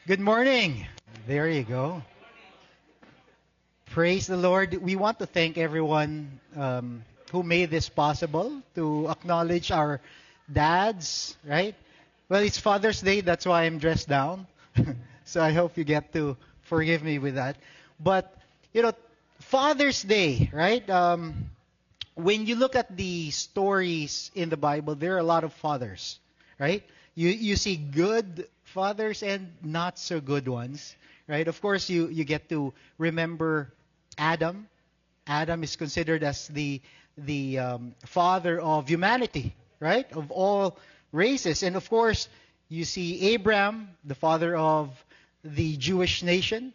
Good morning. There you go. Praise the Lord. We want to thank everyone who made this possible to acknowledge our dads, right? Well, it's Father's Day, that's why I'm dressed down. So I hope you get to forgive me with that. But, you know, Father's Day, right? When you look at the stories in the Bible, there are a lot of fathers, right? You see good fathers and not so good ones, right? Of course, you get to remember Adam. Adam is considered as the father of humanity, right? Of all races, and of course, you see Abraham, the father of the Jewish nation.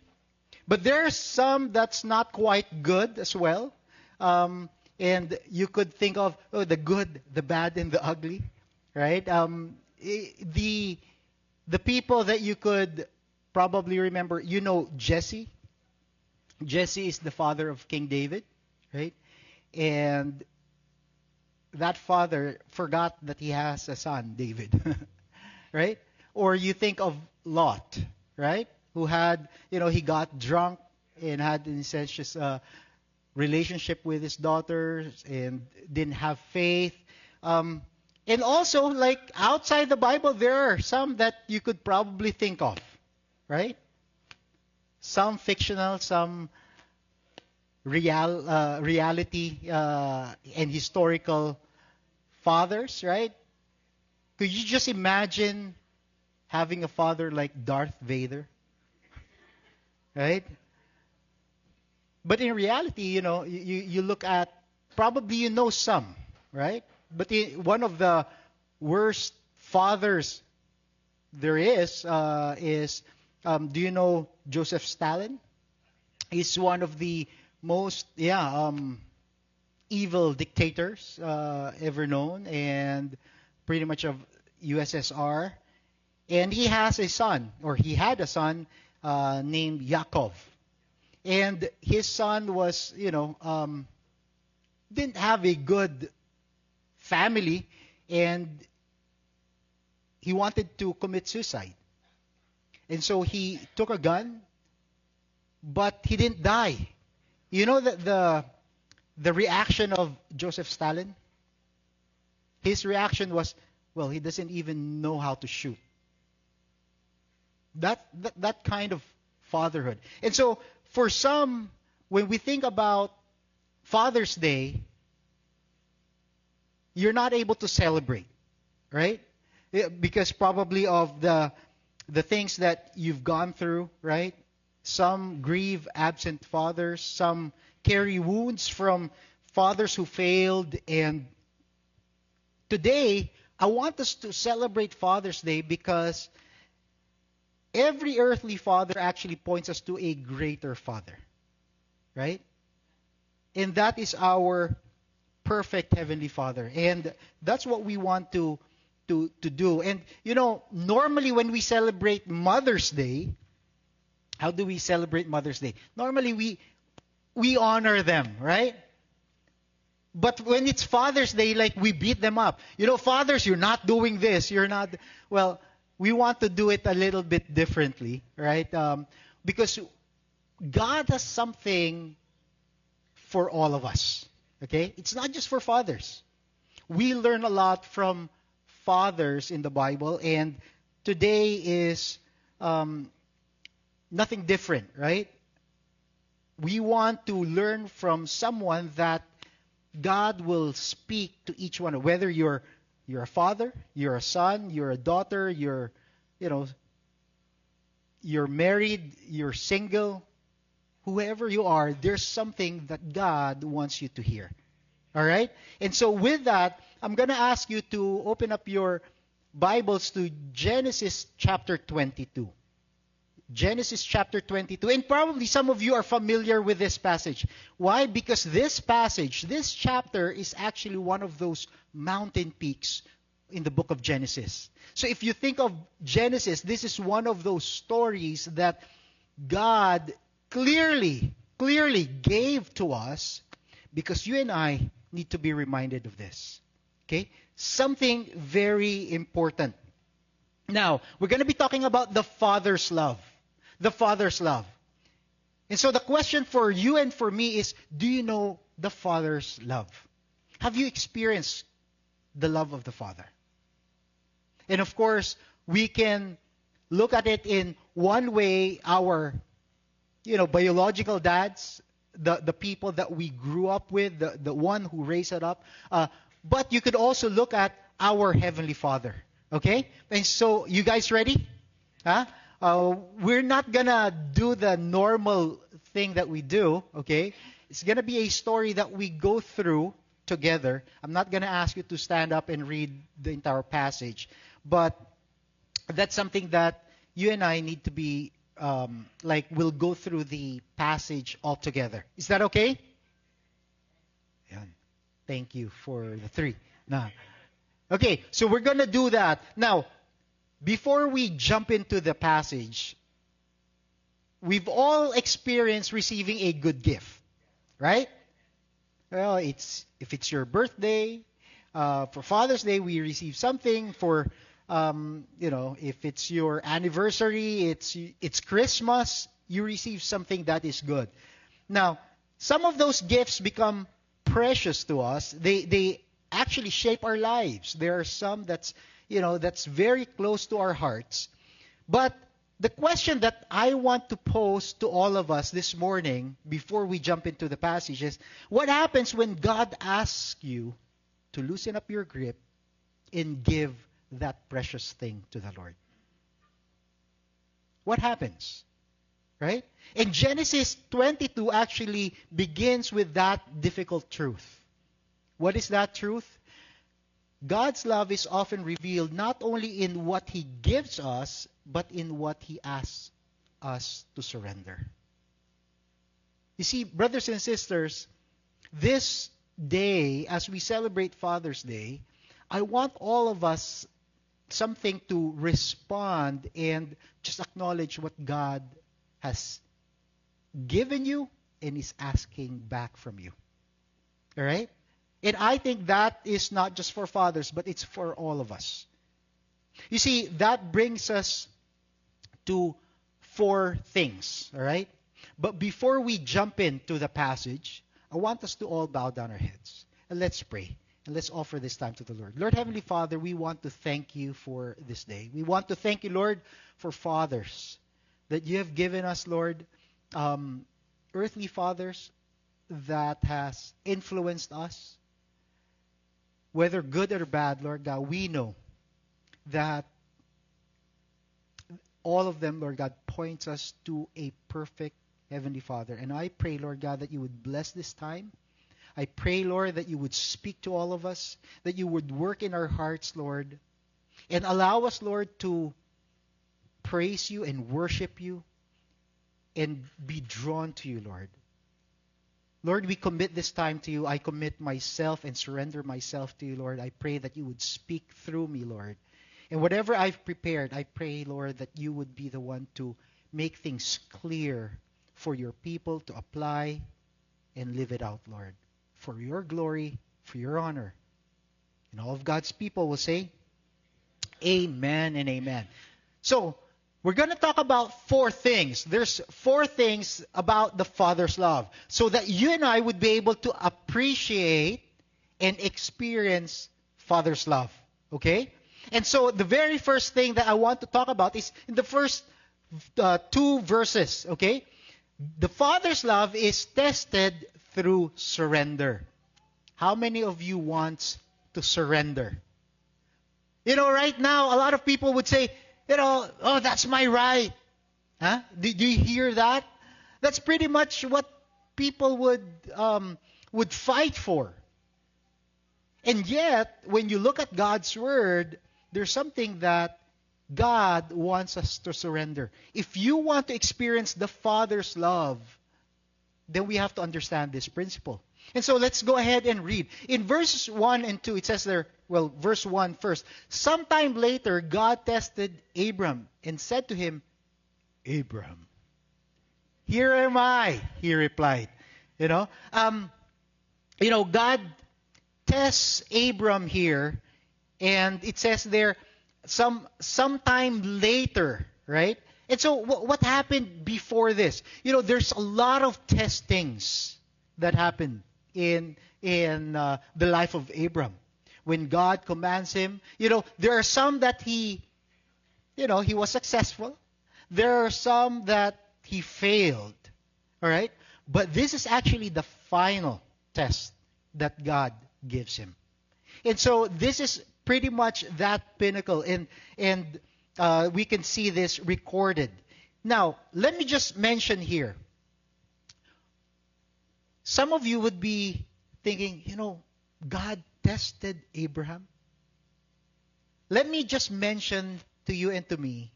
But there are some that's not quite good as well. And you could think of the good, the bad, and the ugly, right? The people that you could probably remember, Jesse. Jesse is the father of King David, right? And that father forgot that he has a son, David, right? Or you think of Lot, right? Who had, he got drunk and had, in a sense, just a relationship with his daughters and didn't have faith. And also, like outside the Bible, there are some that you could probably think of, right? Some fictional, some reality and historical fathers, right? Could you just imagine having a father like Darth Vader, right? But in reality, you look at, probably some, right? But one of the worst fathers there is, do you know Joseph Stalin? He's one of the most, evil dictators ever known, and pretty much of USSR. And he has a son, or he had a son named Yakov. And his son was, didn't have a good family, and he wanted to commit suicide. And so he took a gun, but he didn't die. You know that the reaction of Joseph Stalin? His reaction was, well, he doesn't even know how to shoot. That kind of fatherhood. And so for some, when we think about Father's Day, you're not able to celebrate, right? Because probably of the things that you've gone through, right? Some grieve absent fathers, some carry wounds from fathers who failed. And today, I want us to celebrate Father's Day because every earthly father actually points us to a greater father, right? And that is our perfect Heavenly Father. And that's what we want to do. And, normally when we celebrate Mother's Day, how do we celebrate Mother's Day? Normally we honor them, right? But when it's Father's Day, like we beat them up. Fathers, you're not doing this. You're not. Well, we want to do it a little bit differently, right? Because God has something for all of us. Okay? It's not just for fathers. We learn a lot from fathers in the Bible, and today is nothing different, right? We want to learn from someone that God will speak to each one, whether you're a father, you're a son, you're a daughter, you're married, you're single, whoever you are, there's something that God wants you to hear. All right? And so with that, I'm going to ask you to open up your Bibles to Genesis chapter 22. Genesis chapter 22. And probably some of you are familiar with this passage. Why? Because this passage, this chapter is actually one of those mountain peaks in the book of Genesis. So if you think of Genesis, this is one of those stories that God clearly gave to us because you and I need to be reminded of this. Okay? Something very important. Now, we're going to be talking about the Father's love. The Father's love. And so the question for you and for me is, do you know the Father's love? Have you experienced the love of the Father? And of course, we can look at it in one way, our, biological dads, the people that we grew up with, the one who raised us up. But you could also look at our Heavenly Father. Okay? And so, you guys ready? Huh? We're not gonna do the normal thing that we do, okay? It's gonna be a story that we go through together. I'm not gonna ask you to stand up and read the entire passage, but that's something that you and I need to be, we'll go through the passage all together. Is that okay? Yeah. Thank you for the 3. Now, okay, so we're gonna do that. Now, before we jump into the passage, we've all experienced receiving a good gift, right? Well, if it's your birthday, for Father's Day, we receive something. For, if it's your anniversary, it's Christmas, you receive something that is good. Now, some of those gifts become precious to us. They actually shape our lives. There are some that's very close to our hearts. But the question that I want to pose to all of us this morning, before we jump into the passage, is, what happens when God asks you to loosen up your grip and give that precious thing to the Lord? What happens? Right? And Genesis 22 actually begins with that difficult truth. What is that truth? God's love is often revealed not only in what He gives us, but in what He asks us to surrender. You see, brothers and sisters, this day, as we celebrate Father's Day, I want all of us something to respond and just acknowledge what God has given you and is asking back from you. All right? And I think that is not just for fathers, but it's for all of us. You see, that brings us to 4 things, all right? But before we jump into the passage, I want us to all bow down our heads. And let's pray. And let's offer this time to the Lord. Lord Heavenly Father, we want to thank you for this day. We want to thank you, Lord, for fathers that you have given us, Lord, earthly fathers that has influenced us. Whether good or bad, Lord God, we know that all of them, Lord God, points us to a perfect Heavenly Father. And I pray, Lord God, that you would bless this time. I pray, Lord, that you would speak to all of us, that you would work in our hearts, Lord, and allow us, Lord, to praise you and worship you and be drawn to you, Lord. Lord, we commit this time to you. I commit myself and surrender myself to you, Lord. I pray that you would speak through me, Lord. And whatever I've prepared, I pray, Lord, that you would be the one to make things clear for your people to apply and live it out, Lord. For your glory, for your honor. And all of God's people will say, amen and amen. So, we're going to talk about 4 things. There's 4 things about the Father's love, so that you and I would be able to appreciate and experience Father's love. Okay? And so the very first thing that I want to talk about is in the first 2 verses. Okay? The Father's love is tested through surrender. How many of you want to surrender? Right now, a lot of people would say, oh, that's my right. Huh? Do you hear that? That's pretty much what people would fight for. And yet, when you look at God's Word, there's something that God wants us to surrender. If you want to experience the Father's love, then we have to understand this principle. And so let's go ahead and read. In verses 1 and 2, it says there, verse 1 first. Sometime later, God tested Abram and said to him, Abram, here am I, he replied. God tests Abram here, and it says there, sometime later, right? And so what happened before this? There's a lot of testings that happened in the life of Abram. When God commands him, there are some that he was successful. There are some that he failed. All right? But this is actually the final test that God gives him. And so this is pretty much that pinnacle. And we can see this recorded. Now, let me just mention here. Some of you would be thinking, God tested Abraham. Let me just mention to you and to me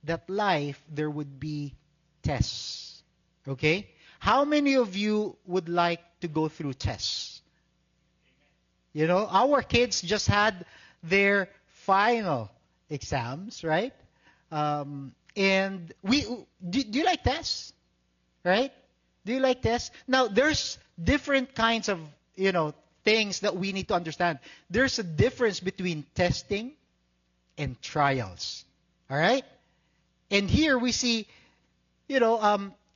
that life, there would be tests. Okay? How many of you would like to go through tests? Our kids just had their final exams, right? And do you like tests? Right? Do you like tests? Now, there's different kinds of, things that we need to understand. There's a difference between testing and trials. All right? And here we see,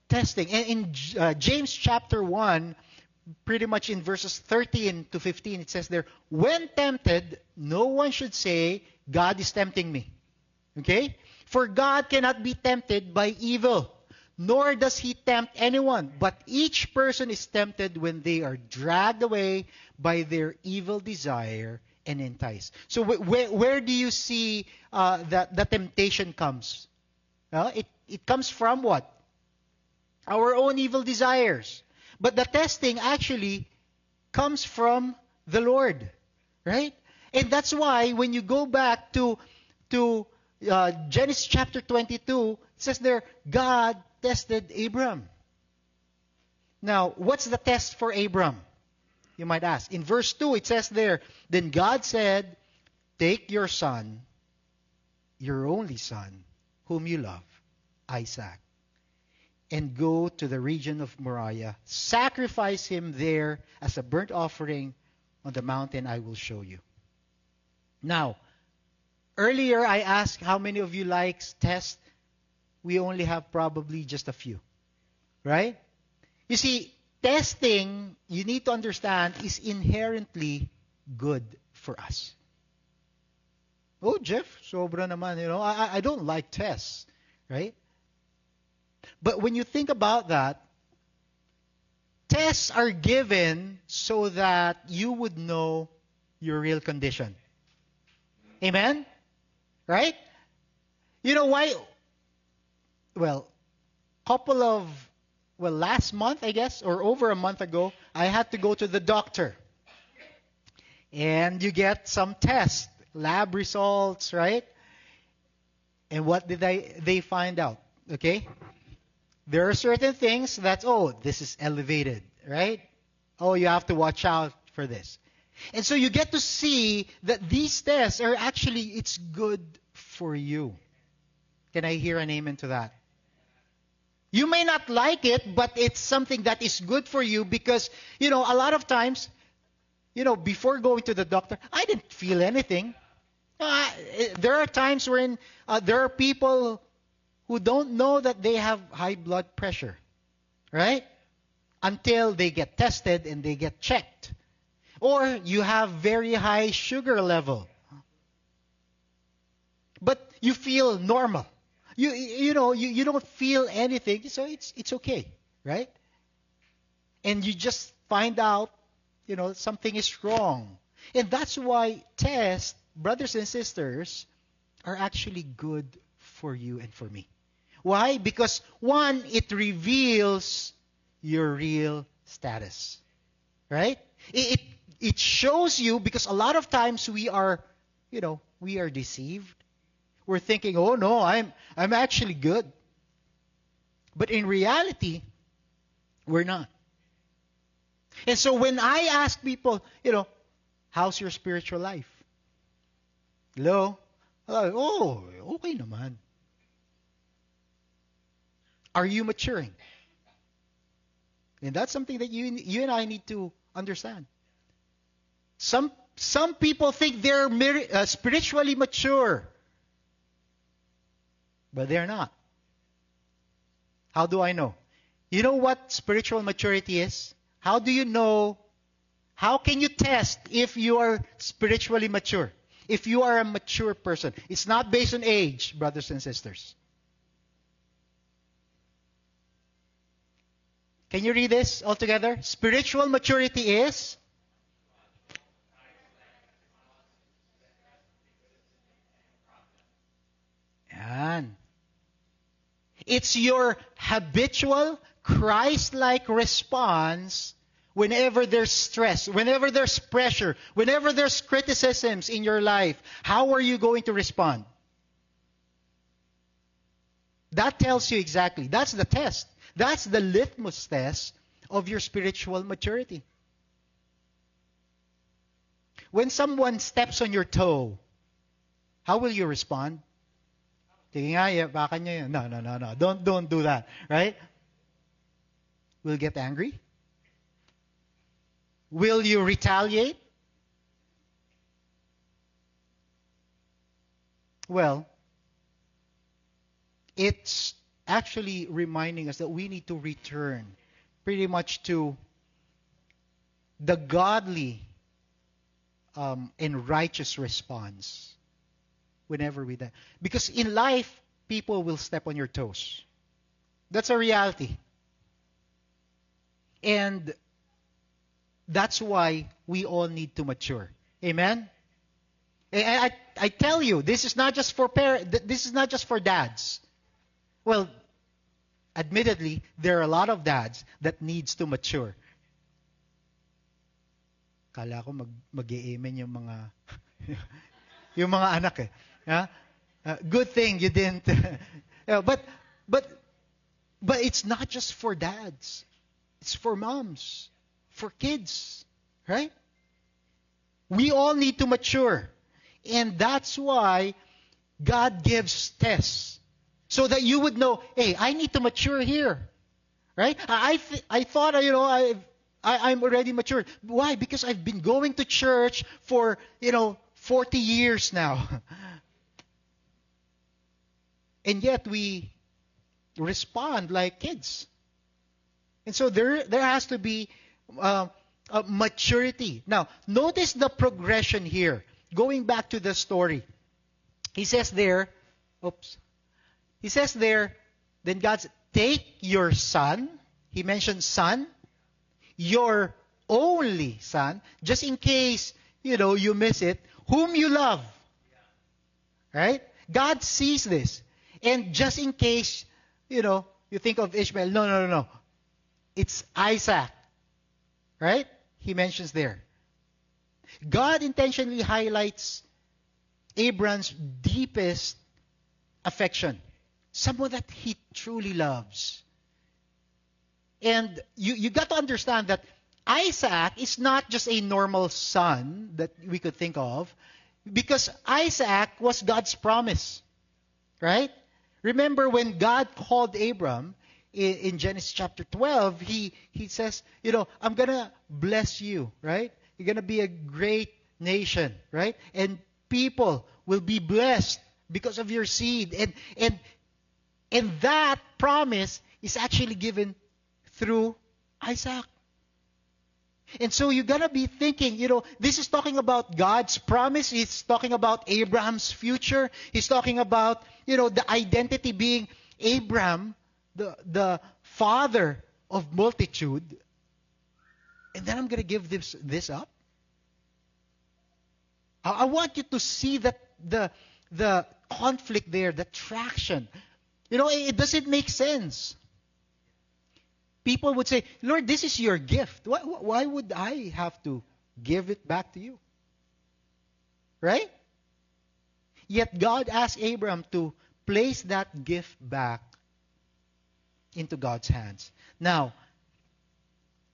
testing. And in James chapter 1, pretty much in verses 13 to 15, it says there, when tempted, no one should say, God is tempting me. Okay? For God cannot be tempted by evil, nor does he tempt anyone. But each person is tempted when they are dragged away by their evil desire and enticed. So where do you see that the temptation comes? It comes from what? Our own evil desires. But the testing actually comes from the Lord. Right? And that's why when you go back to Genesis chapter 22, it says there, God tested Abram. Now, what's the test for Abram? You might ask. In verse 2, it says there, then God said, take your son, your only son, whom you love, Isaac, and go to the region of Moriah. Sacrifice him there as a burnt offering on the mountain I will show you. Now, earlier I asked how many of you likes tests. We only have probably just a few. Right? You see, testing, you need to understand, is inherently good for us. Oh, Jeff, sobra naman, I don't like tests. Right? But when you think about that, tests are given so that you would know your real condition. Amen? Right? You know why? Well, last month, I guess, or over a month ago, I had to go to the doctor. And you get some tests, lab results, right? And what did they find out? Okay? There are certain things that, this is elevated, right? Oh, you have to watch out for this. And so you get to see that these tests are actually, it's good for you. Can I hear an amen to that? You may not like it, but it's something that is good for you because, a lot of times, before going to the doctor, I didn't feel anything. There are times when there are people who don't know that they have high blood pressure, right? Until they get tested and they get checked. Or you have very high sugar level. But you feel normal. You don't feel anything, so it's okay, right? And you just find out, something is wrong. And that's why tests, brothers and sisters, are actually good for you and for me. Why? Because one, it reveals your real status. Right? It shows you, because a lot of times we are deceived. We're thinking, oh no, I'm actually good. But in reality, we're not. And so when I ask people, how's your spiritual life? Hello? Oh, okay naman. Are you maturing? And that's something that you and I need to understand. Some people think they're spiritually mature, but they're not. How do I know? You know what spiritual maturity is? How do you know? How can you test if you are spiritually mature? If you are a mature person? It's not based on age, brothers and sisters. Can you read this all together? Spiritual maturity is? Yan. It's your habitual, Christ-like response whenever there's stress, whenever there's pressure, whenever there's criticisms in your life. How are you going to respond? That tells you exactly. That's the test. That's the litmus test of your spiritual maturity. When someone steps on your toe, how will you respond? Sige nga, baka niya yun. No. Don't do that. Right? Will you get angry? Will you retaliate? Well, it's actually reminding us that we need to return pretty much to the godly and righteous response whenever we die. Because in life, people will step on your toes. That's a reality. And that's why we all need to mature. Amen? I tell you, this is not just for this is not just for dads. Well, admittedly, there are a lot of dads that needs to mature. Kala ko mag-i-amen yung mga yung mga anak eh. Yeah? Good thing you didn't. But it's not just for dads. It's for moms, for kids, right? We all need to mature. And that's why God gives tests. So that you would know, hey, I need to mature here. Right? I thought, I'm already matured. Why? Because I've been going to church for, 40 years now. And yet we respond like kids. And so there has to be a maturity. Now, notice the progression here. Going back to the story. He says there, then God said, take your son. He mentioned son. Your only son. Just in case, you miss it. Whom you love. Right? God sees this. And just in case, you think of Ishmael. No. It's Isaac. Right? He mentions there. God intentionally highlights Abraham's deepest affection. Someone that he truly loves. And you got to understand that Isaac is not just a normal son that we could think of, because Isaac was God's promise. Right? Remember when God called Abram in Genesis chapter 12, he says, I'm going to bless you, right? You're going to be a great nation, right? And people will be blessed because of your seed. And that promise is actually given through Isaac. And so you're going to be thinking, this is talking about God's promise. He's talking about Abraham's future. He's talking about, the identity being Abraham, the father of multitude. And then I'm going to give this up. I want you to see that the conflict there, the traction. It doesn't make sense. People would say, Lord, this is your gift. Why would I have to give it back to you? Right? Yet God asked Abraham to place that gift back into God's hands. Now,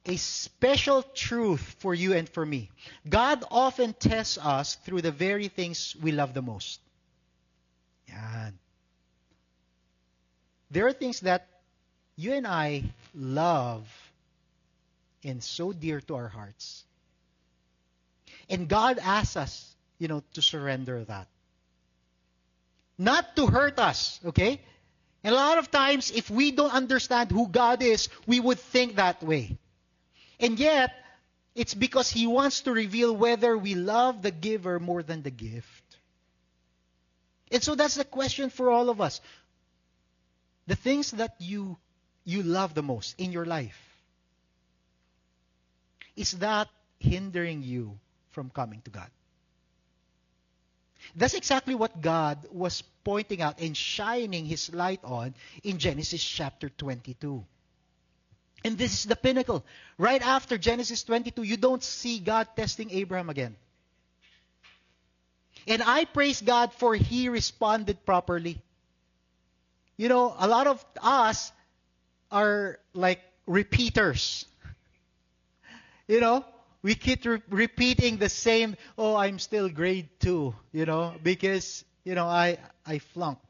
a special truth for you and for me. God often tests us through the very things we love the most. Yan. There are things that you and I love and so dear to our hearts. And God asks us, to surrender that. not to hurt us, okay? And a lot of times, if we don't understand who God is, we would think that way. And yet, it's because He wants to reveal whether we love the giver more than the gift. And so that's the question for all of us. The things that you love the most in your life, is that hindering you from coming to God? That's exactly what God was pointing out and shining His light on in Genesis chapter 22. And this is the pinnacle. Right after Genesis 22, you don't see God testing Abraham again. And I praise God for He responded properly. You know, a lot of us are like repeaters. You know, we keep repeating the same, oh, I'm still grade 2, you know, because, you know, I flunked.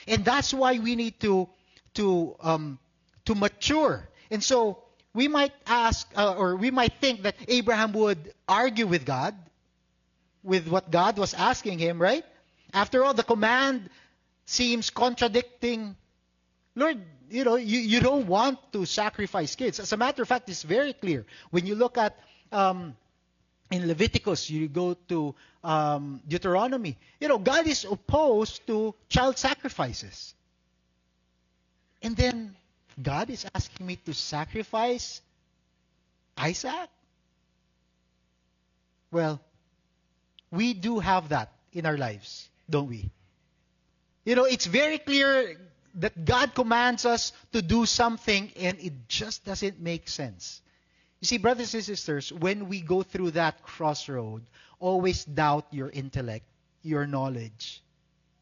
And that's why we need to mature. And so we might ask, or we might think that Abraham would argue with God, with what God was asking him, right? After all, the command seems contradicting. Lord, you know, you don't want to sacrifice kids. As a matter of fact, it's very clear. When you look at in Leviticus, you go to Deuteronomy, you know, God is opposed to child sacrifices. And then God is asking me to sacrifice Isaac? Well, we do have that in our lives, don't we? You know, it's very clear that God commands us to do something and it just doesn't make sense. You see, brothers and sisters, when we go through that crossroad, always doubt your intellect, your knowledge,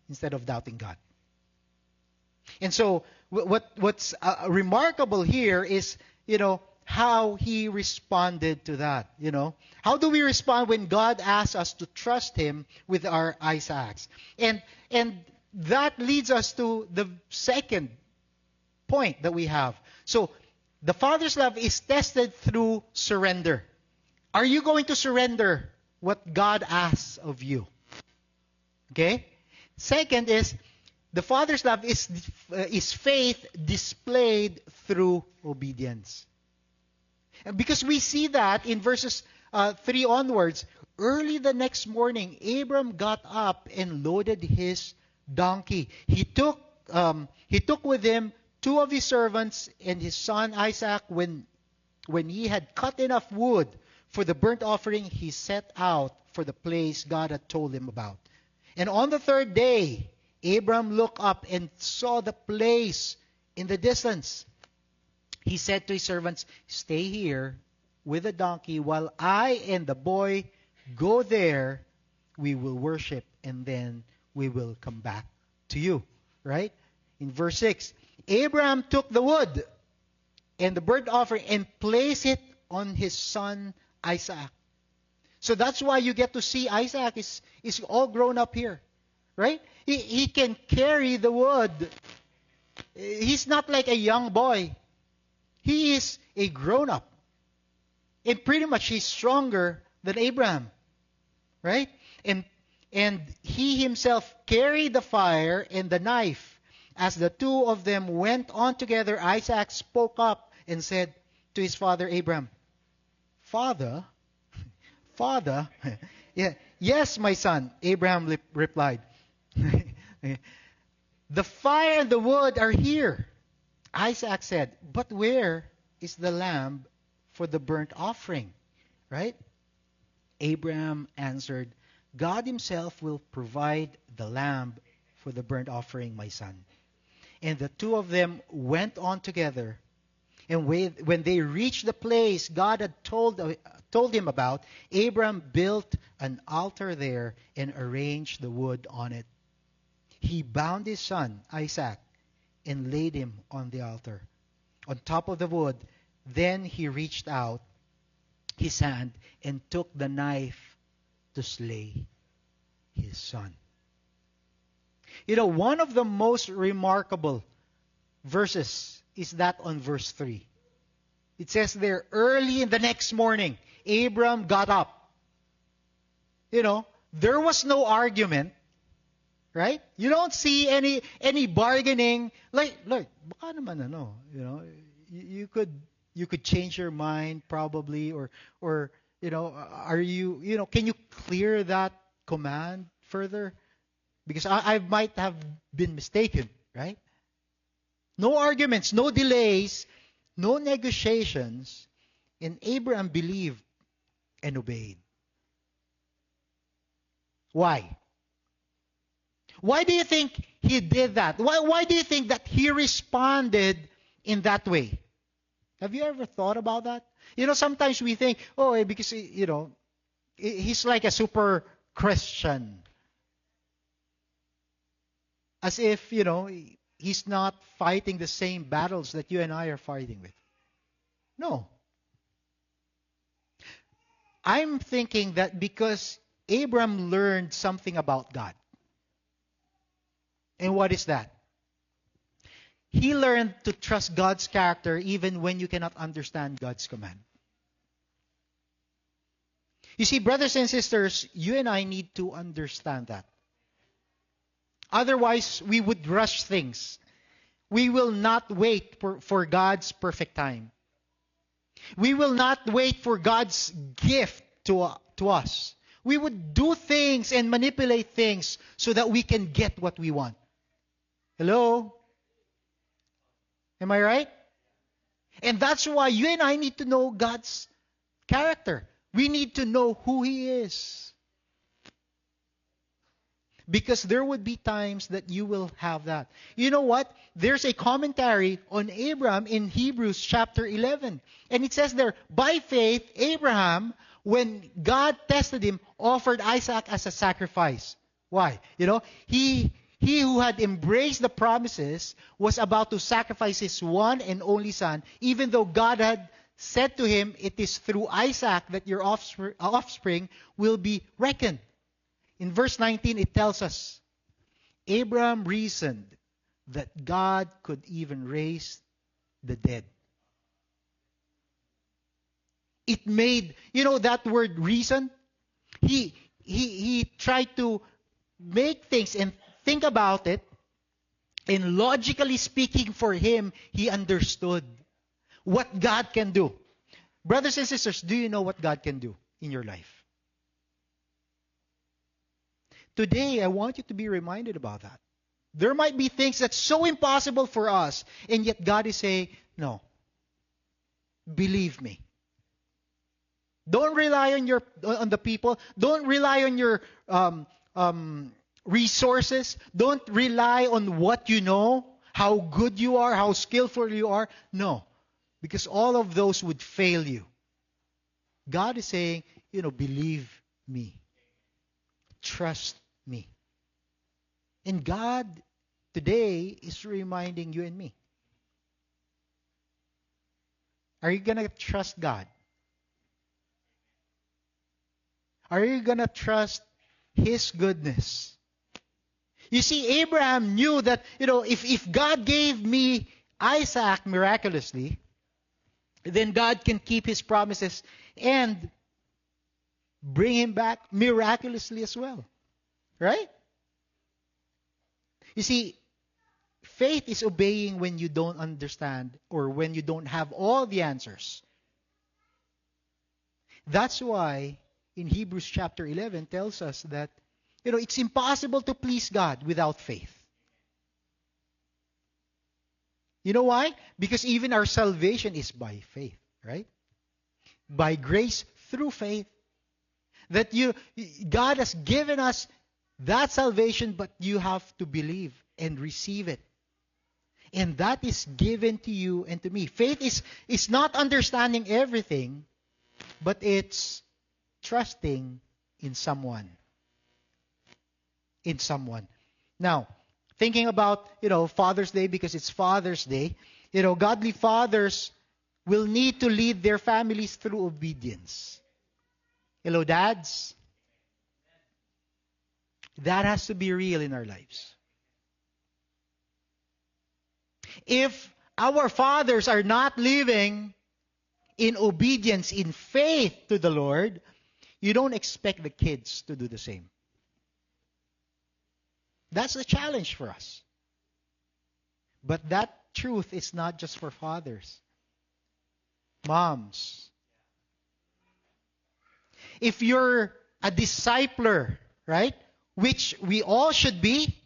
instead of doubting God. And so, what's remarkable here is, you know, how he responded to that, you know. How do we respond when God asks us to trust Him with our Isaacs? And that leads us to the second point that we have. So, the Father's love is tested through surrender. Are you going to surrender what God asks of you? Okay? Second is, the Father's love is faith displayed through obedience. And because we see that in verses 3 onwards, early the next morning, Abram got up and loaded his donkey. He took with him 2 of his servants and his son Isaac. When he had cut enough wood for the burnt offering, he set out for the place God had told him about. And on the 3rd day, Abram looked up and saw the place in the distance. He said to his servants, "Stay here with the donkey while I and the boy go there. We will worship and then we will come back to you." Right? In verse 6, Abraham took the wood and the burnt offering and placed it on his son Isaac. So that's why you get to see Isaac is all grown up here. Right? He can carry the wood. He's not like a young boy. He is a grown-up. And pretty much he's stronger than Abraham. Right? And he himself carried the fire and the knife. As the 2 of them went on together, Isaac spoke up and said to his father Abraham, Father, yeah, yes, my son, Abraham replied. The fire and the wood are here. Isaac said, but where is the lamb for the burnt offering? Right? Abraham answered, God Himself will provide the lamb for the burnt offering, my son. And the 2 of them went on together. And when they reached the place God had told him about, Abraham built an altar there and arranged the wood on it. He bound his son, Isaac, and laid him on the altar, on top of the wood. Then he reached out his hand and took the knife to slay his son. You know, one of the most remarkable verses is that on verse 3. It says there, early in the next morning, Abram got up. You know, there was no argument. right? You don't see any bargaining. Like, look, baka naman you could change your mind probably, or are you, can you clear that command further? Because I might have been mistaken, right? No arguments, no delays, no negotiations, and Abraham believed and obeyed. Why? Why do you think he did that? Why do you think that he responded in that way? Have you ever thought about that? Sometimes we think, because, he's like a super Christian. As if, he's not fighting the same battles that you and I are fighting with. No. I'm thinking that because Abraham learned something about God. And what is that? He learned to trust God's character even when you cannot understand God's command. You see, brothers and sisters, you and I need to understand that. Otherwise, we would rush things. We will not wait for God's perfect time. We will not wait for God's gift to us. We would do things and manipulate things so that we can get what we want. Hello? Am I right? And that's why you and I need to know God's character. We need to know who He is. Because there would be times that you will have that. You know what? There's a commentary on Abraham in Hebrews chapter 11. And it says there, by faith, Abraham, when God tested him, offered Isaac as a sacrifice. Why? He who had embraced the promises was about to sacrifice his one and only son, even though God had said to him, it is through Isaac that your offspring will be reckoned. In verse 19, it tells us, Abraham reasoned that God could even raise the dead. It made, that word reason? He tried to make things and think about it. And logically speaking for him, he understood what God can do. Brothers and sisters, do you know what God can do in your life? Today, I want you to be reminded about that. There might be things that's so impossible for us, and yet God is saying, no, believe me. Don't rely on the people. Don't rely on your resources. Don't rely on what you know, how good you are, how skillful you are. No, because all of those would fail you. God is saying, believe me. Trust me. And God today is reminding you and me. Are you going to trust God? Are you going to trust His goodness? You see, Abraham knew that, if God gave me Isaac miraculously, then God can keep His promises and bring him back miraculously as well. Right? You see, faith is obeying when you don't understand or when you don't have all the answers. That's why in Hebrews chapter 11 tells us that, it's impossible to please God without faith. You know why? Because even our salvation is by faith, right? By grace through faith. That God has given us that salvation, but you have to believe and receive it. And that is given to you and to me. Faith is not understanding everything, but it's trusting in someone. In someone. Now, thinking about, Father's Day, because it's Father's Day, godly fathers will need to lead their families through obedience. Hello, dads? That has to be real in our lives. If our fathers are not living in obedience, in faith to the Lord, you don't expect the kids to do the same. That's a challenge for us. But that truth is not just for fathers. Moms. If you're a discipler, right? Which we all should be,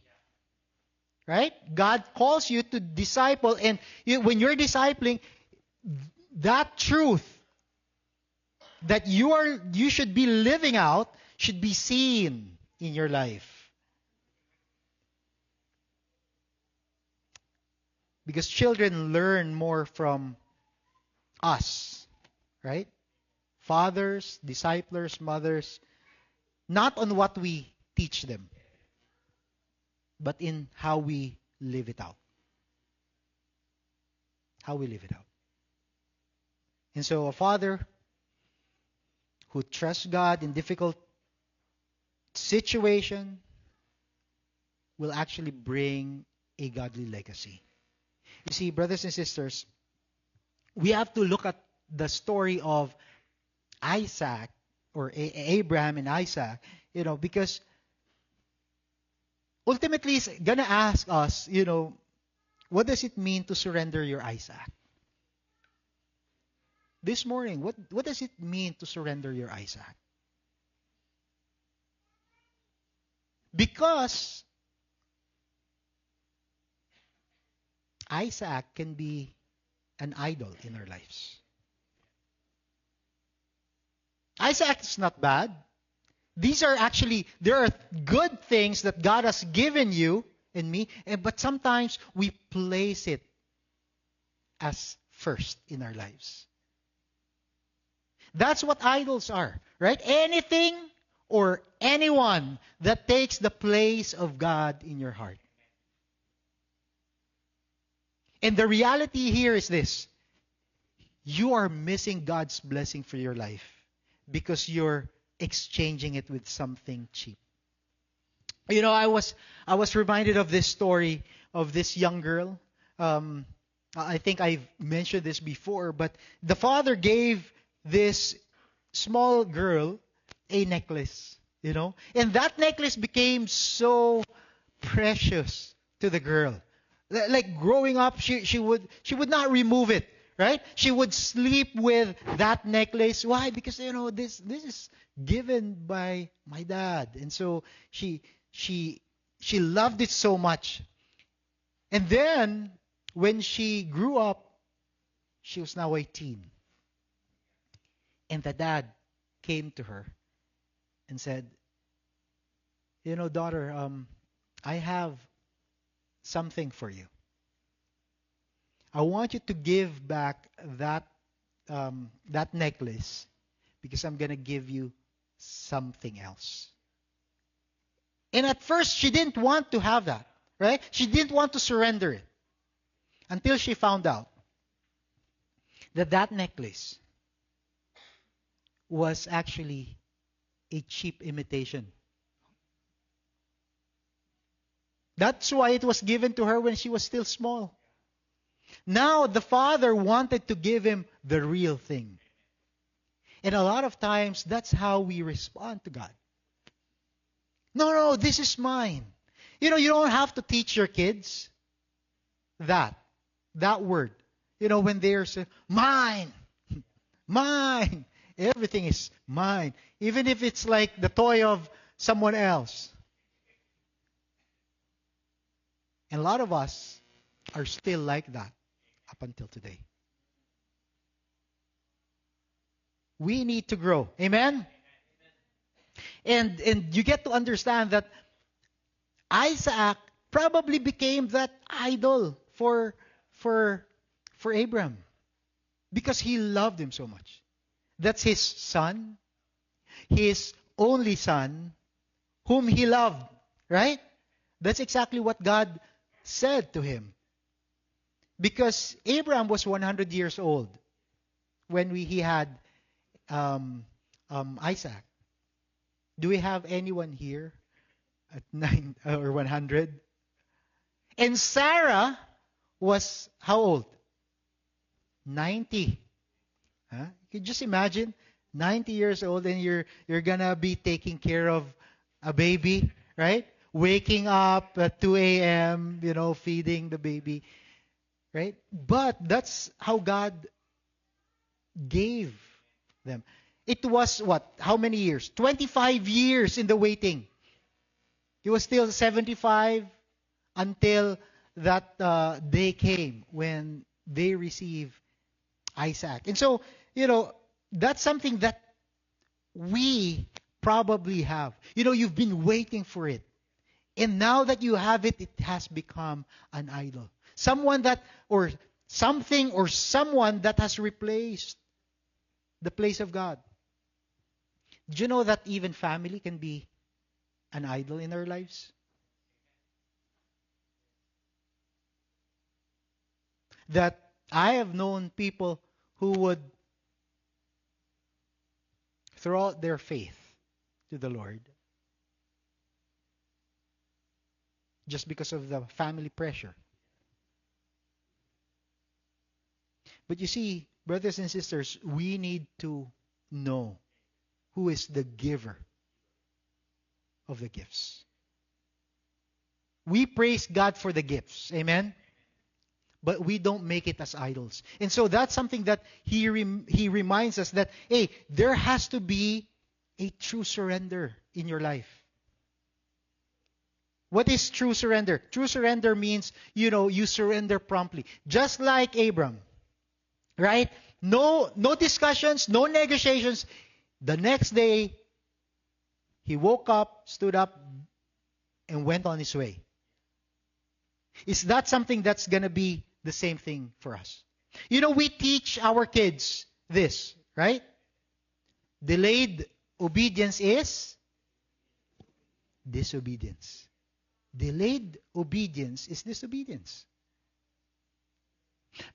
right? God calls you to disciple, and when you're discipling, that truth that you should be living out should be seen in your life. Because children learn more from us, right? Fathers, disciplers, mothers, not on what we teach them, but in how we live it out. How we live it out. And so a father who trusts God in difficult situation will actually bring a godly legacy. You see, brothers and sisters, we have to look at the story of Isaac, or Abraham and Isaac, because ultimately it's going to ask us, what does it mean to surrender your Isaac? This morning, what does it mean to surrender your Isaac? Because Isaac can be an idol in our lives. Isaac is not bad. There are good things that God has given you and me, but sometimes we place it as first in our lives. That's what idols are, right? Anything or anyone that takes the place of God in your heart. And the reality here is this: you are missing God's blessing for your life because you're exchanging it with something cheap. I was reminded of this story of this young girl. I think I've mentioned this before, but the father gave this small girl a necklace, and that necklace became so precious to the girl. Like growing up, she would not remove it, right? She would sleep with that necklace. Why? Because this is given by my dad, and so she loved it so much. And then when she grew up, she was now 18, and the dad came to her and said, daughter, I have something for you. I want you to give back that necklace because I'm going to give you something else. And at first, she didn't want to have that, right? She didn't want to surrender it until she found out that necklace was actually a cheap imitation. That's why it was given to her when she was still small. Now the father wanted to give him the real thing. And a lot of times, that's how we respond to God. No, this is mine. You don't have to teach your kids that word. When they're saying, mine, mine, everything is mine. Even if it's like the toy of someone else. And a lot of us are still like that up until today. We need to grow. Amen? And you get to understand that Isaac probably became that idol for Abraham because he loved him so much. That's his son, his only son, whom he loved, right? That's exactly what God said to him. Because Abraham was 100 years old when he had Isaac. Do we have anyone here at 9 or 100? And Sarah was how old? 90. Huh? You can just imagine 90 years old and you're gonna be taking care of a baby, right? waking up at 2 a.m., feeding the baby, right? But that's how God gave them. It was what? How many years? 25 years in the waiting. He was still 75 until that day came when they received Isaac. And so, that's something that we probably have. You've been waiting for it. And now that you have it, it has become an idol. Someone that, or something, or someone that has replaced the place of God. Do you know that even family can be an idol in our lives? That I have known people who would throw out their faith to the Lord just because of the family pressure. But you see, brothers and sisters, we need to know who is the giver of the gifts. We praise God for the gifts. Amen? But we don't make it as idols. And so that's something that he reminds us that, hey, there has to be a true surrender in your life. What is true surrender? True surrender means, you surrender promptly. Just like Abram. Right? No discussions, no negotiations. The next day, he woke up, stood up, and went on his way. Is that something that's going to be the same thing for us? We teach our kids this, right? Delayed obedience is disobedience. Delayed obedience is disobedience.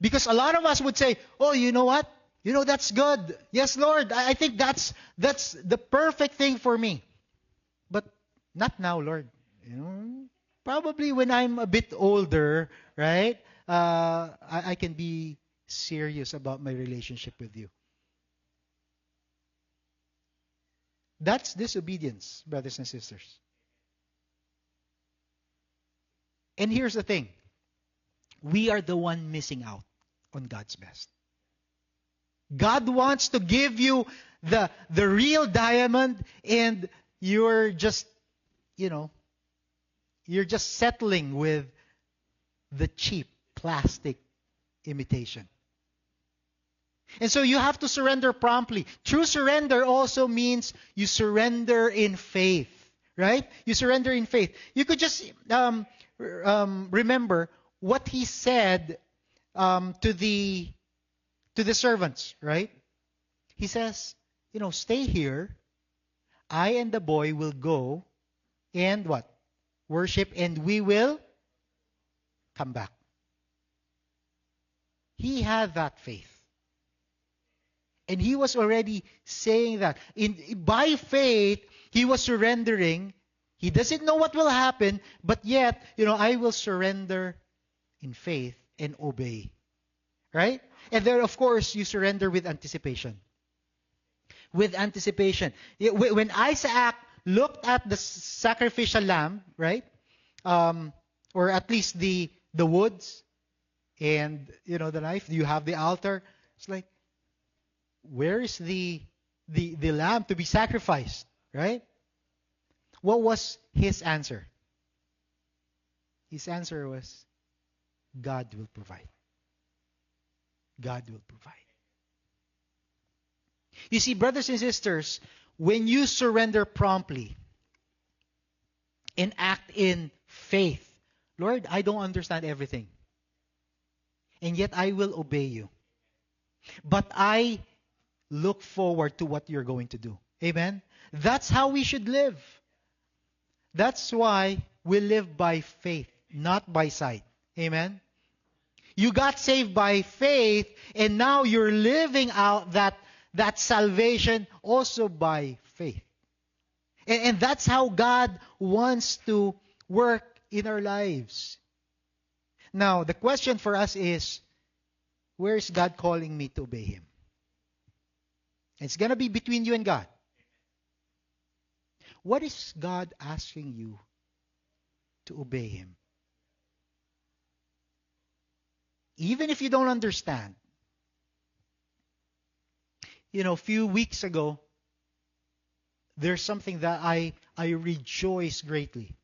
Because a lot of us would say, oh, you know what? That's good. Yes, Lord, I think that's the perfect thing for me. But not now, Lord. Probably when I'm a bit older, right? I can be serious about my relationship with you. That's disobedience, brothers and sisters. And here's the thing. We are the one missing out on God's best. God wants to give you the real diamond, and you're just settling with the cheap plastic imitation. And so you have to surrender promptly. True surrender also means you surrender in faith, right? You surrender in faith. You could just remember what he said to the servants, right? He says, stay here. I and the boy will go and what? Worship, and we will come back. He had that faith. And he was already saying that. By faith, he was surrendering. He doesn't know what will happen, but yet, I will surrender in faith and obey. Right? And then, of course, you surrender with anticipation. With anticipation. When Isaac looked at the sacrificial lamb, right? Or at least the woods and, the knife, you have the altar. It's like, where is the lamb to be sacrificed, right? What was his answer? His answer was, God will provide. God will provide. You see, brothers and sisters, when you surrender promptly and act in faith, Lord, I don't understand everything. And yet I will obey you. But I look forward to what you're going to do. Amen? That's how we should live. That's why we live by faith, not by sight. Amen? You got saved by faith, and now you're living out that salvation also by faith. And that's how God wants to work in our lives. Now, the question for us is, where is God calling me to obey Him? It's going to be between you and God. What is God asking you to obey Him. Even if you don't understand. A few weeks ago, there's something that I rejoice greatly,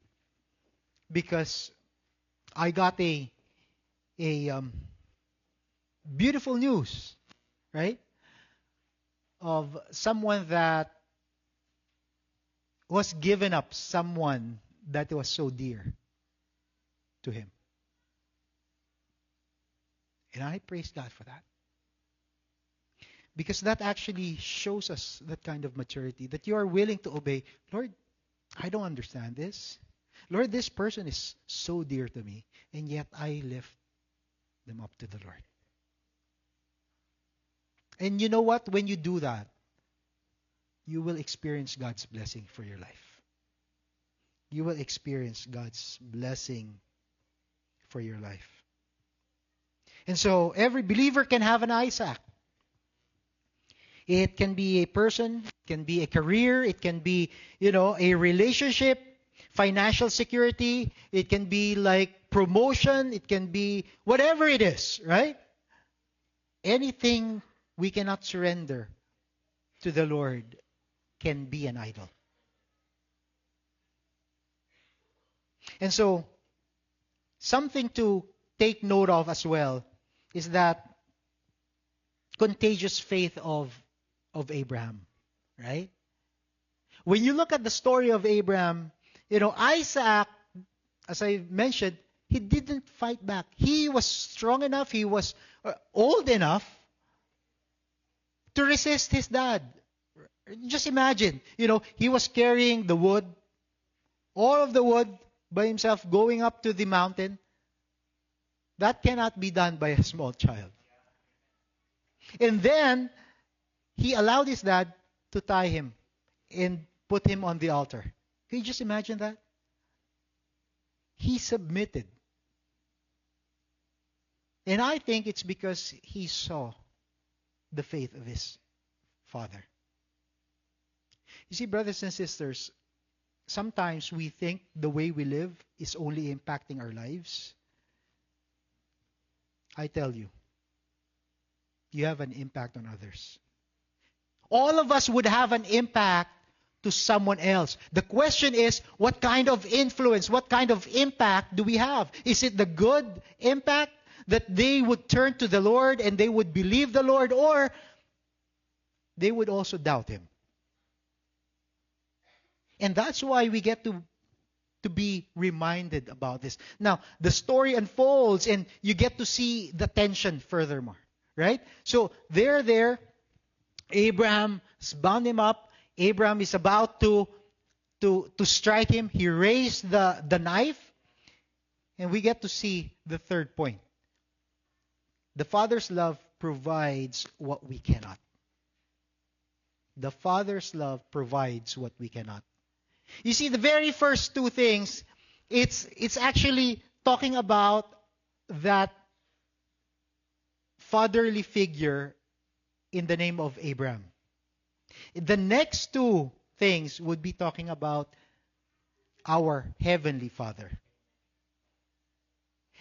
because I got a beautiful news, right? Of someone that was given up, someone that was so dear to him. And I praise God for that. Because that actually shows us that kind of maturity, that you are willing to obey. Lord, I don't understand this. Lord, this person is so dear to me, and yet I lift them up to the Lord. And you know what? When you do that, you will experience God's blessing for your life. You will experience God's blessing for your life. And so every believer can have an Isaac. It can be a person, it can be a career, it can be, a relationship, financial security, it can be like promotion, it can be whatever it is, right? Anything we cannot surrender to the Lord can be an idol. And so, something to take note of as well is that contagious faith of Abraham, right? When you look at the story of Abraham, Isaac, as I mentioned, he didn't fight back. He was strong enough, he was old enough to resist his dad. Just imagine, he was carrying the wood, all of the wood by himself, going up to the mountain. That cannot be done by a small child. And then, he allowed his dad to tie him and put him on the altar. Can you just imagine that? He submitted. And I think it's because he saw the faith of his father. You see, brothers and sisters, sometimes we think the way we live is only impacting our lives. I tell you, you have an impact on others. All of us would have an impact to someone else. The question is, what kind of influence, what kind of impact do we have? Is it the good impact that they would turn to the Lord and they would believe the Lord, or they would also doubt Him? And that's why we get to be reminded about this. Now, the story unfolds and you get to see the tension furthermore, right? So there, Abraham has bound him up. Abraham is about to strike him. He raised the knife. And we get to see the third point. The Father's love provides what we cannot. The Father's love provides what we cannot. You see, the very first two things, it's actually talking about that fatherly figure in the name of Abraham. The next two things would be talking about our Heavenly Father.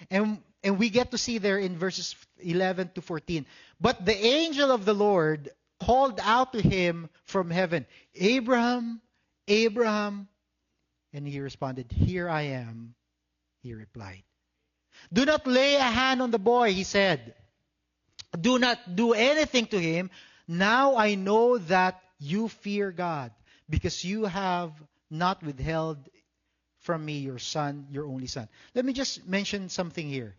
And we get to see there in verses 11 to 14. But the angel of the Lord called out to him from heaven, Abraham, Abraham. And he responded, Here I am, he replied. Do not lay a hand on the boy, he said. Do not do anything to him. Now I know that you fear God, because you have not withheld from me your son, your only son. Let me just mention something here.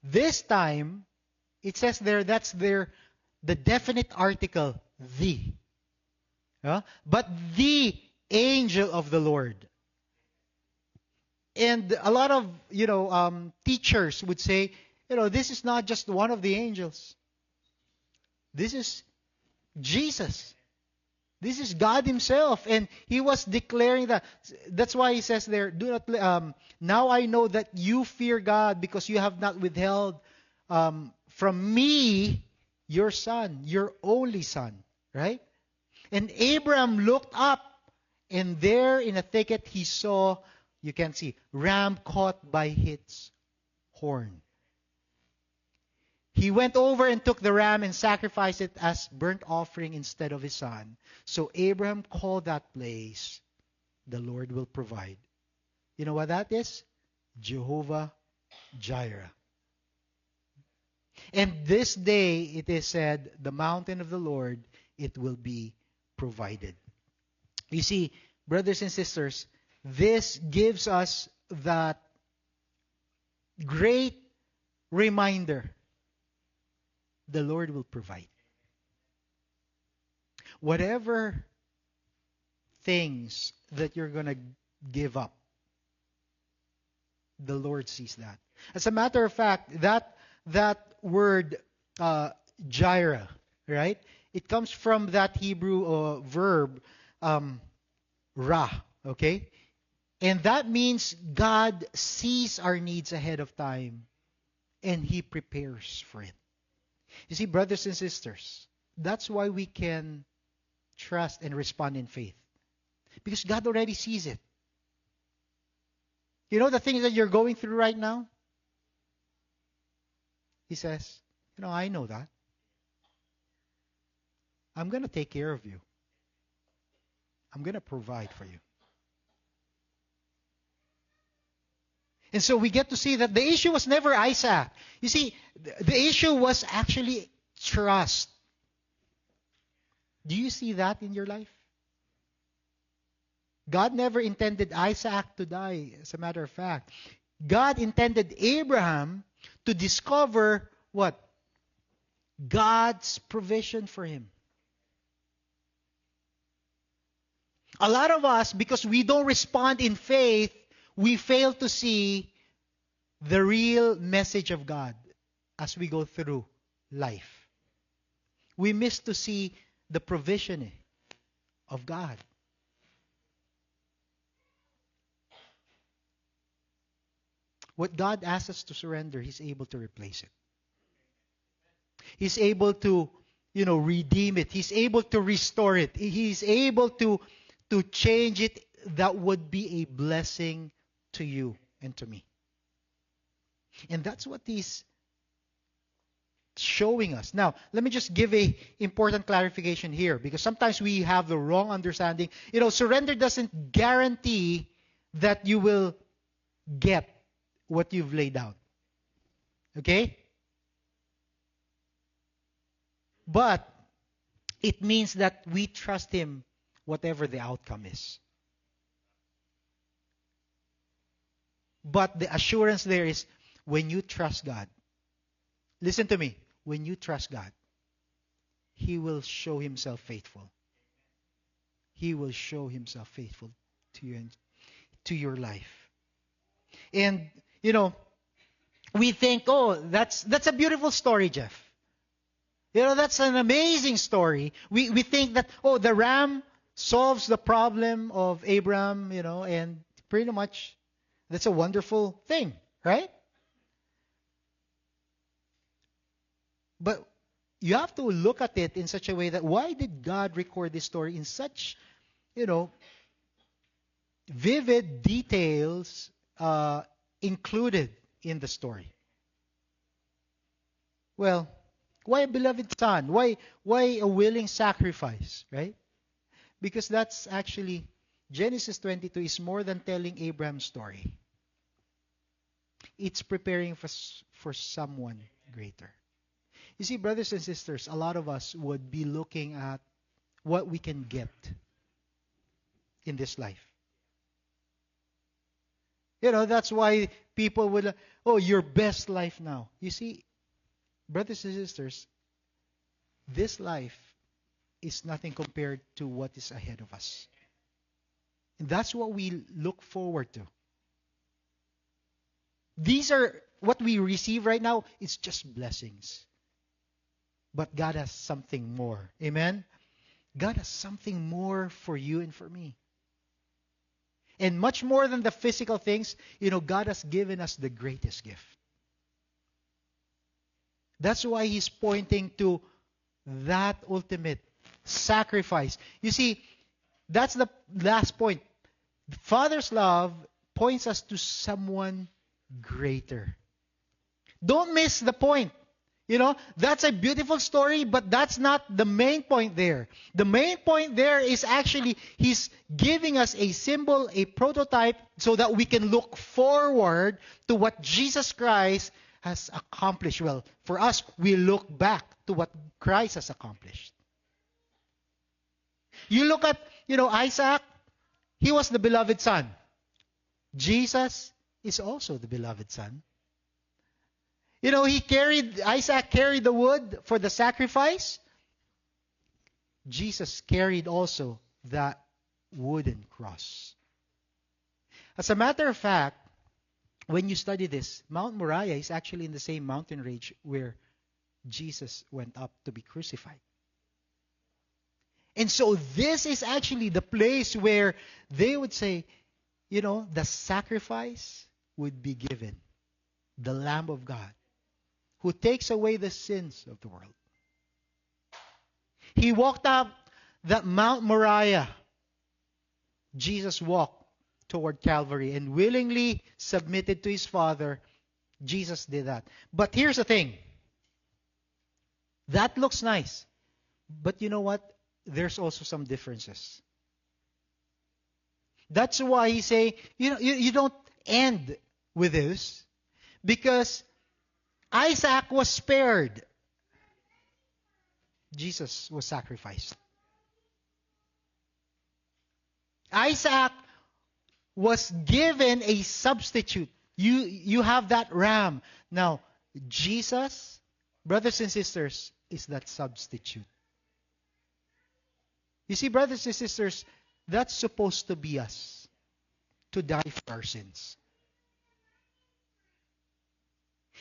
This time, it says there, that's there, the definite article, the. But the angel of the Lord. And a lot of, teachers would say, this is not just one of the angels. This is Jesus. This is God Himself. And He was declaring that. That's why He says there, now I know that you fear God because you have not withheld from me your son, your only son. Right? And Abraham looked up, and there in a thicket he saw You can't see. Ram caught by its horn. He went over and took the ram and sacrificed it as burnt offering instead of his son. So Abraham called that place, the Lord will provide. You know what that is? Jehovah Jireh. And this day it is said, the mountain of the Lord, it will be provided. You see, brothers and sisters, this gives us that great reminder. The Lord will provide. Whatever things that you're going to give up, the Lord sees that. As a matter of fact, that word Jireh, right? It comes from that Hebrew verb ra, okay? And that means God sees our needs ahead of time and He prepares for it. You see, brothers and sisters, that's why we can trust and respond in faith. Because God already sees it. You know the things that you're going through right now? He says, I know that. I'm going to take care of you. I'm going to provide for you. And so we get to see that the issue was never Isaac. You see, the issue was actually trust. Do you see that in your life? God never intended Isaac to die, as a matter of fact. God intended Abraham to discover what? God's provision for him. A lot of us, because we don't respond in faith, we fail to see the real message of God as we go through life. We miss to see the provision of God. What God asks us to surrender, He's able to replace it. He's able to, redeem it. He's able to restore it. He's able to change it that would be a blessing to you and to me. And that's what He's showing us. Now, let me just give a important clarification here, because sometimes we have the wrong understanding. Surrender doesn't guarantee that you will get what you've laid out. Okay? But it means that we trust Him whatever the outcome is. But the assurance there is, when you trust God, listen to me, when you trust God, He will show Himself faithful. He will show Himself faithful to you and to your life. And, we think, that's a beautiful story, Jeff. That's an amazing story. We think that, the ram solves the problem of Abraham, and pretty much that's a wonderful thing, right? But you have to look at it in such a way that, why did God record this story in such, vivid details included in the story? Well, why a beloved son? Why a willing sacrifice, right? Because that's actually, Genesis 22 is more than telling Abraham's story. It's preparing for someone greater. You see, brothers and sisters, a lot of us would be looking at what we can get in this life. That's why people would, your best life now. You see, brothers and sisters, this life is nothing compared to what is ahead of us. And that's what we look forward to. These are what we receive right now. It's just blessings. But God has something more. Amen? God has something more for you and for me. And much more than the physical things, God has given us the greatest gift. That's why He's pointing to that ultimate sacrifice. You see, that's the last point. The Father's love points us to someone greater. Don't miss the point. That's a beautiful story, but that's not the main point there. The main point there is actually He's giving us a symbol, a prototype, so that we can look forward to what Jesus Christ has accomplished. Well, for us, we look back to what Christ has accomplished. You look at, Isaac, he was the beloved son. Jesus is also the beloved son. Isaac carried the wood for the sacrifice. Jesus carried also that wooden cross. As a matter of fact, when you study this, Mount Moriah is actually in the same mountain range where Jesus went up to be crucified. And so this is actually the place where they would say, the sacrifice would be given. The Lamb of God, who takes away the sins of the world. He walked up that Mount Moriah. Jesus walked toward Calvary and willingly submitted to His Father. Jesus did that. But here's the thing. That looks nice. But you know what? There's also some differences. That's why He say, you don't end with this, because Isaac was spared. Jesus was sacrificed. Isaac was given a substitute. You have that ram. Now, Jesus, brothers and sisters, is that substitute. You see, brothers and sisters, that's supposed to be us, to die for our sins.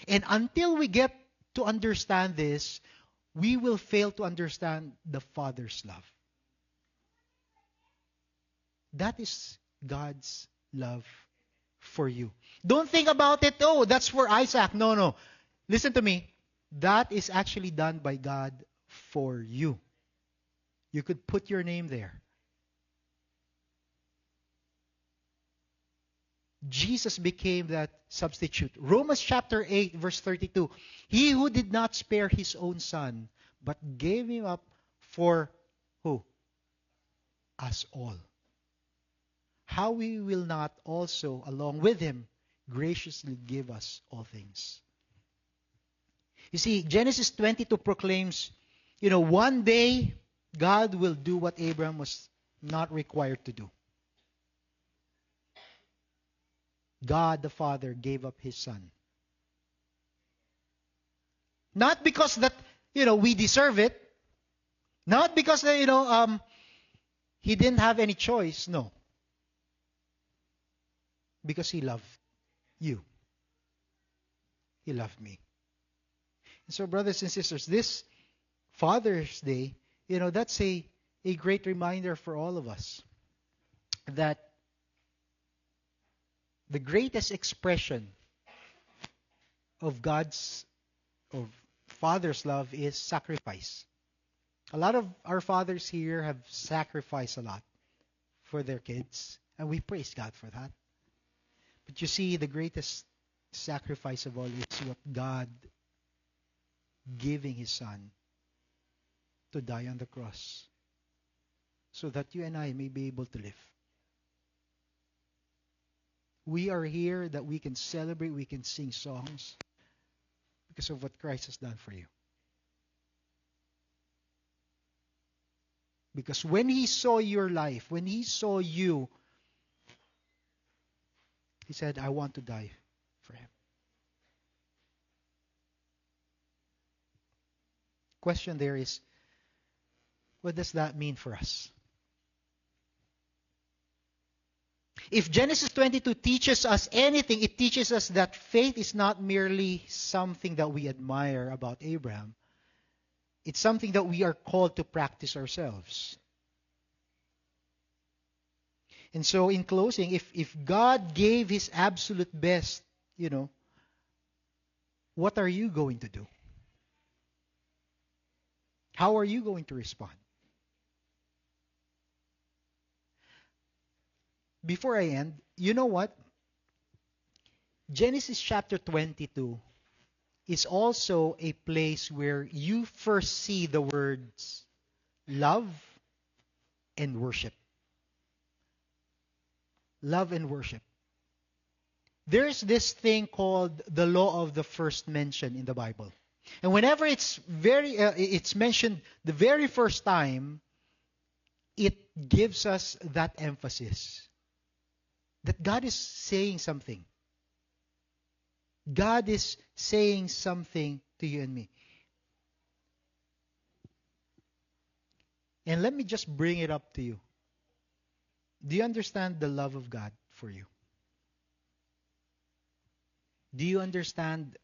And until we get to understand this, we will fail to understand the Father's love. That is God's love for you. Don't think about it, that's for Isaac. No. Listen to me. That is actually done by God for you. You could put your name there. Jesus became that substitute. Romans chapter 8, verse 32. He who did not spare His own Son, but gave Him up for who? Us all. How we will not also, along with Him, graciously give us all things. You see, Genesis 22 proclaims, one day God will do what Abraham was not required to do. God the Father gave up His Son. Not because that, we deserve it. Not because, He didn't have any choice. No. Because He loved you. He loved me. And so, brothers and sisters, this Father's Day, that's a great reminder for all of us that the greatest expression of Father's love is sacrifice. A lot of our fathers here have sacrificed a lot for their kids, and we praise God for that. But you see, the greatest sacrifice of all is what God giving His Son to die on the cross so that you and I may be able to live. We are here that we can celebrate, we can sing songs because of what Christ has done for you. Because when He saw your life, when He saw you, He said, I want to die for him. Question there is, what does that mean for us? If Genesis 22 teaches us anything, it teaches us that faith is not merely something that we admire about Abraham. It's something that we are called to practice ourselves. And so in closing, if God gave His absolute best, what are you going to do? How are you going to respond? Before I end, you know what? Genesis chapter 22 is also a place where you first see the words love and worship. Love and worship. There's this thing called the law of the first mention in the Bible. And whenever it's mentioned the very first time, it gives us that emphasis that God is saying something. God is saying something to you and me. And let me just bring it up to you. Do you understand the love of God for you? Do you understand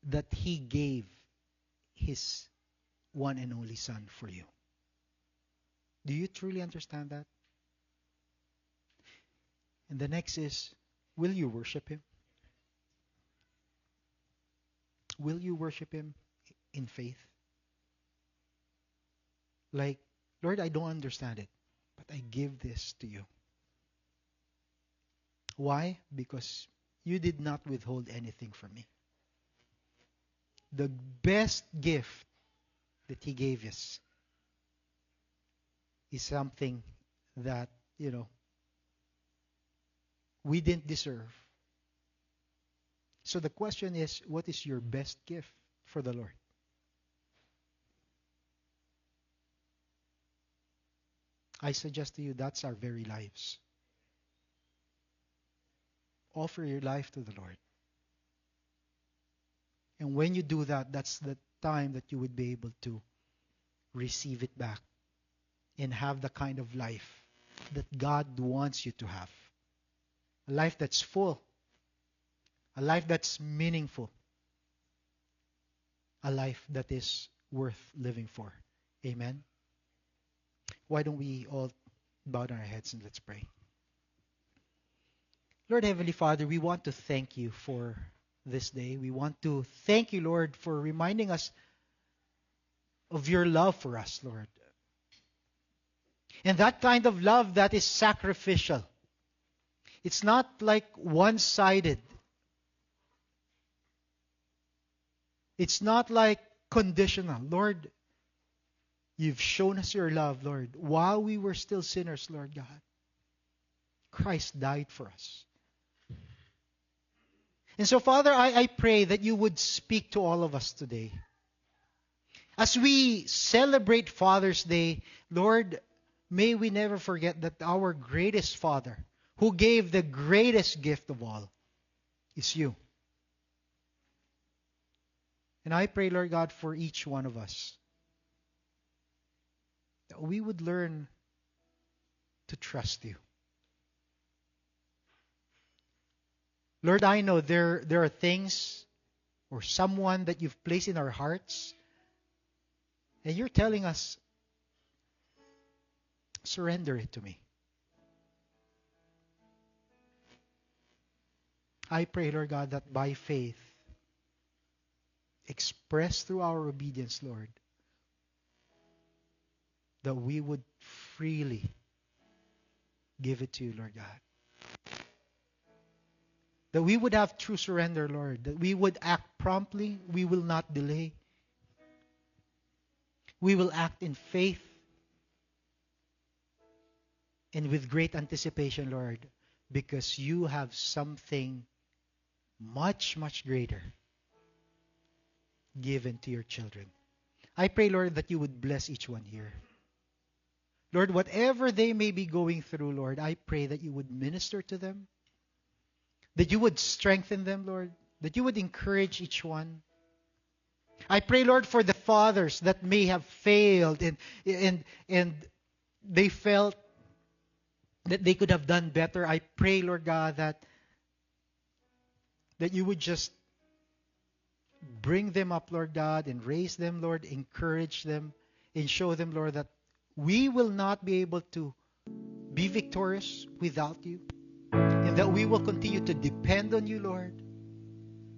that He gave His one and only Son for you? Do you truly understand that? And the next is, will you worship Him? Will you worship Him in faith? Like, Lord, I don't understand it, but I give this to you. Why? Because you did not withhold anything from me. The best gift that He gave us is something that, we didn't deserve. So the question is, what is your best gift for the Lord? I suggest to you that's our very lives. Offer your life to the Lord. And when you do that, that's the time that you would be able to receive it back and have the kind of life that God wants you to have. A life that's full. A life that's meaningful. A life that is worth living for. Amen? Why don't we all bow down our heads and let's pray. Lord Heavenly Father, we want to thank you for this day. We want to thank you, Lord, for reminding us of your love for us, Lord. And that kind of love that is sacrificial. It's not like one-sided. It's not like conditional. Lord, you've shown us your love, Lord. While we were still sinners, Lord God, Christ died for us. And so, Father, I pray that you would speak to all of us today. As we celebrate Father's Day, Lord, may we never forget that our greatest Father, who gave the greatest gift of all, is you. And I pray, Lord God, for each one of us, that we would learn to trust you. Lord, I know there are things or someone that you've placed in our hearts, and you're telling us, surrender it to me. I pray, Lord God, that by faith, expressed through our obedience, Lord, that we would freely give it to you, Lord God. That we would have true surrender, Lord. That we would act promptly. We will not delay. We will act in faith and with great anticipation, Lord, because you have something much, much greater given to your children. I pray, Lord, that you would bless each one here. Lord, whatever they may be going through, Lord, I pray that you would minister to them, that you would strengthen them, Lord, that you would encourage each one. I pray, Lord, for the fathers that may have failed and they felt that they could have done better. I pray, Lord God, that you would just bring them up, Lord God, and raise them, Lord, encourage them, and show them, Lord, that we will not be able to be victorious without you, and that we will continue to depend on you, Lord.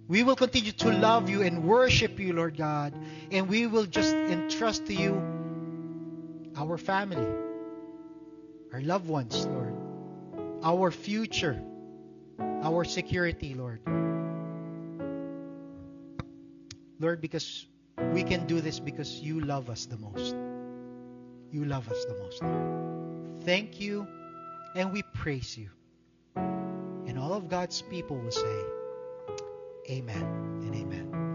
We will continue to love you and worship you, Lord God, and we will just entrust to you our family, our loved ones, Lord, our future, our security, Lord. Lord, because we can do this because you love us the most. You love us the most. Thank you, and we praise you. And all of God's people will say, Amen and amen.